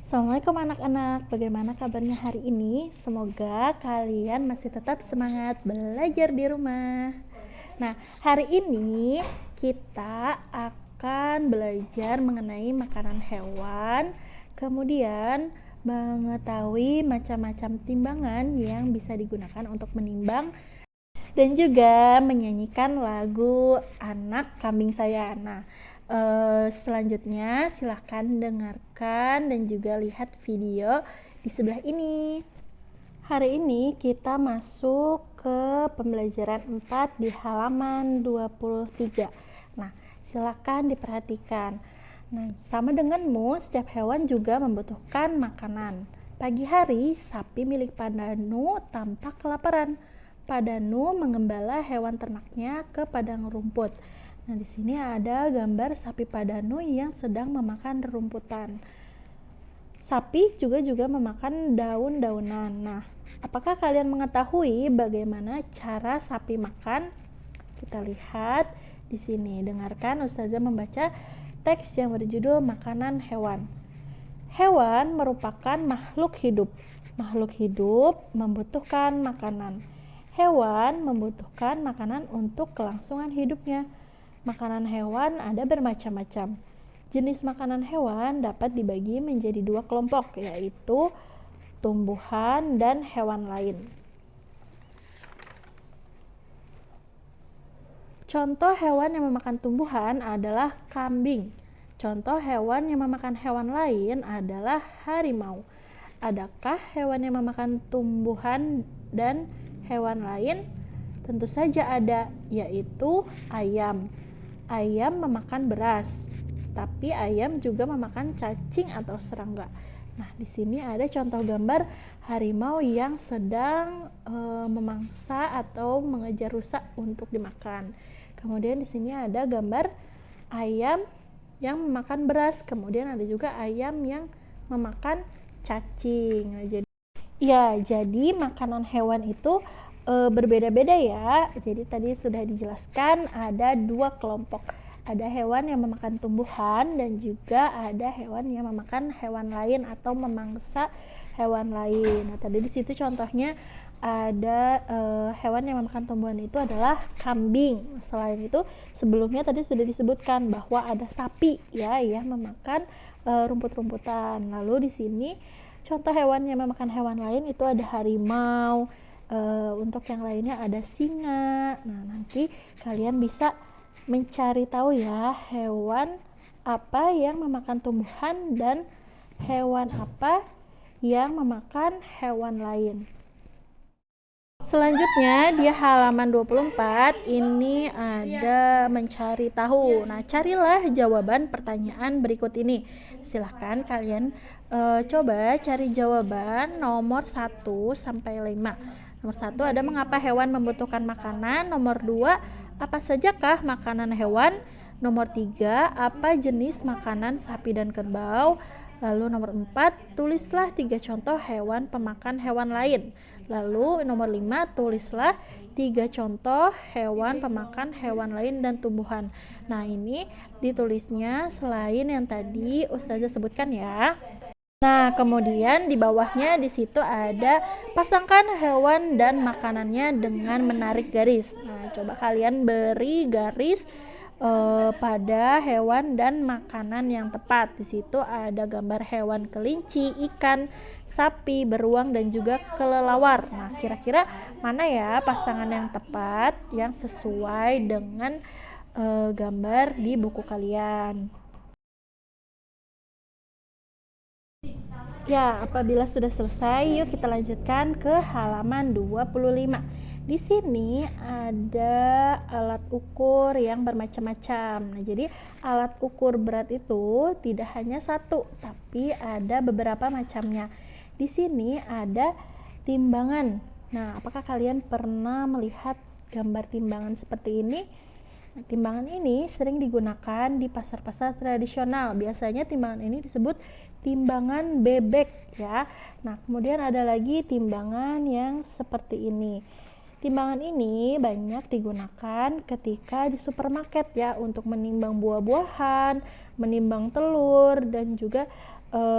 Assalamualaikum anak-anak, bagaimana kabarnya hari ini? Semoga kalian masih tetap semangat belajar di rumah. Nah, hari ini kita akan belajar mengenai makanan hewan, kemudian mengetahui macam-macam timbangan yang bisa digunakan untuk menimbang dan juga menyanyikan lagu Anak Kambing Saya. Nah, selanjutnya silahkan dengarkan dan juga lihat video di sebelah ini. Hari ini kita masuk ke pembelajaran 4 di halaman 23. Nah, silakan diperhatikan. Nah, sama denganmu, setiap hewan juga membutuhkan makanan. Pagi hari, sapi milik Padanu tampak kelaparan. Padanu mengembala hewan ternaknya ke padang rumput. Nah, di sini ada gambar sapi Padanu yang sedang memakan rumputan. Sapi juga memakan daun-daunan. Nah, apakah kalian mengetahui bagaimana cara sapi makan? Kita lihat di sini. Dengarkan Ustazah membaca teks yang berjudul Makanan Hewan. Hewan merupakan makhluk hidup. Makhluk hidup membutuhkan makanan. Hewan membutuhkan makanan untuk kelangsungan hidupnya. Makanan hewan ada bermacam-macam. Jenis makanan hewan dapat dibagi menjadi dua kelompok, yaitu tumbuhan dan hewan lain. Contoh hewan yang memakan tumbuhan adalah kambing. Contoh hewan yang memakan hewan lain adalah harimau. Adakah hewan yang memakan tumbuhan dan hewan lain? Tentu saja ada, yaitu ayam. Ayam memakan beras, tapi ayam juga memakan cacing atau serangga. Nah, di sini ada contoh gambar harimau yang sedang memangsa atau mengejar rusa untuk dimakan. Kemudian di sini ada gambar ayam yang memakan beras, kemudian ada juga ayam yang memakan cacing. Jadi makanan hewan itu berbeda-beda ya. Jadi tadi sudah dijelaskan ada dua kelompok. Ada hewan yang memakan tumbuhan dan juga ada hewan yang memakan hewan lain atau memangsa hewan lain. Nah, tadi di situ contohnya ada hewan yang memakan tumbuhan itu adalah kambing. Selain itu sebelumnya tadi sudah disebutkan bahwa ada sapi ya yang memakan rumput-rumputan. Lalu di sini contoh hewan yang memakan hewan lain itu ada harimau. Untuk yang lainnya ada singa. Nah, nanti kalian bisa mencari tahu ya hewan apa yang memakan tumbuhan dan hewan apa yang memakan hewan lain. Selanjutnya di halaman 24 ini ada mencari tahu. Nah, carilah jawaban pertanyaan berikut ini. Silahkan kalian coba cari jawaban nomor 1 sampai 5. Nomor 1 ada mengapa hewan membutuhkan makanan. Nomor 2, apa sajakah makanan hewan? Nomor 3, apa jenis makanan sapi dan kerbau? Lalu nomor 4, tulislah 3 contoh hewan pemakan hewan lain. Lalu nomor 5, tulislah 3 contoh hewan pemakan hewan lain dan tumbuhan. Nah, ini ditulisnya selain yang tadi Ustazah sebutkan ya. Nah, kemudian di bawahnya di situ ada pasangkan hewan dan makanannya dengan menarik garis. Nah, coba kalian beri garis pada hewan dan makanan yang tepat. Di situ ada gambar hewan kelinci, ikan, sapi, beruang dan juga kelelawar. Nah, kira-kira mana ya pasangan yang tepat yang sesuai dengan gambar di buku kalian? Ya, apabila sudah selesai, yuk kita lanjutkan ke halaman 25. Di sini ada alat ukur yang bermacam-macam. Nah, jadi alat ukur berat itu tidak hanya satu, tapi ada beberapa macamnya. Di sini ada timbangan. Nah, apakah kalian pernah melihat gambar timbangan seperti ini? Nah, timbangan ini sering digunakan di pasar-pasar tradisional. Biasanya timbangan ini disebut timbangan bebek ya. Nah, kemudian ada lagi timbangan yang seperti ini. Timbangan ini banyak digunakan ketika di supermarket ya untuk menimbang buah-buahan, menimbang telur dan juga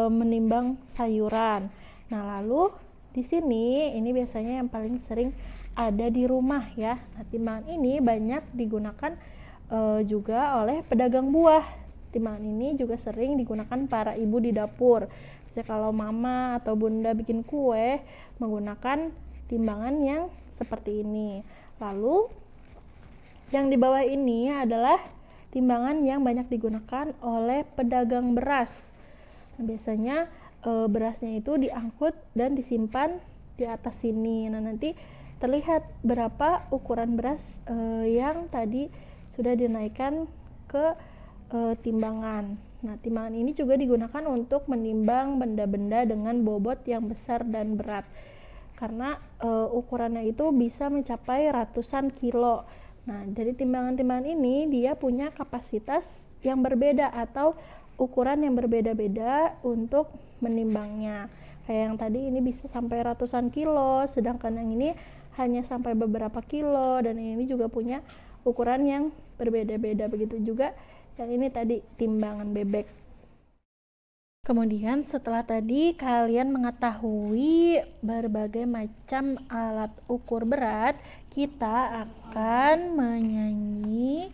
menimbang sayuran. Nah, lalu di sini ini biasanya yang paling sering ada di rumah ya. Nah, timbangan ini banyak digunakan juga oleh pedagang buah. Timbangan ini juga sering digunakan para ibu di dapur. Jadi kalau mama atau bunda bikin kue menggunakan timbangan yang seperti ini. Lalu yang di bawah ini adalah timbangan yang banyak digunakan oleh pedagang beras. Nah, biasanya berasnya itu diangkut dan disimpan di atas sini. Nah, nanti terlihat berapa ukuran beras yang tadi sudah dinaikkan ke timbangan. Nah, timbangan ini juga digunakan untuk menimbang benda-benda dengan bobot yang besar dan berat. Karena ukurannya itu bisa mencapai ratusan kilo. Nah, dari timbangan-timbangan ini dia punya kapasitas yang berbeda atau ukuran yang berbeda-beda untuk menimbangnya. Kayak yang tadi ini bisa sampai ratusan kilo, sedangkan yang ini hanya sampai beberapa kilo, dan ini juga punya ukuran yang berbeda-beda. Begitu juga yang ini tadi timbangan bebek. Kemudian setelah tadi kalian mengetahui berbagai macam alat ukur berat, kita akan menyanyi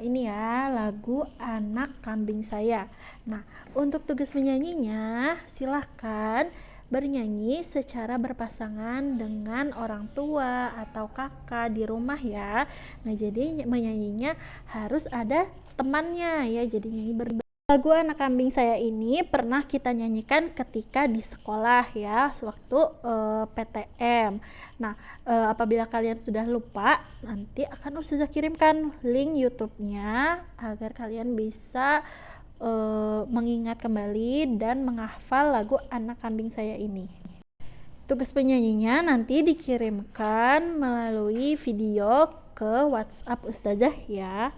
ini ya, lagu Anak Kambing Saya. Nah, untuk tugas menyanyinya silahkan bernyanyi secara berpasangan dengan orang tua atau kakak di rumah ya. Nah, jadi menyanyinya harus ada temannya ya, jadi nyanyi lagu Anak Kambing Saya ini pernah kita nyanyikan ketika di sekolah ya, sewaktu PTM. Nah, apabila kalian sudah lupa, nanti akan Ustazah kirimkan link YouTube-nya agar kalian bisa mengingat kembali dan menghafal lagu Anak Kambing Saya ini. Tugas penyanyinya nanti dikirimkan melalui video ke WhatsApp Ustazah ya.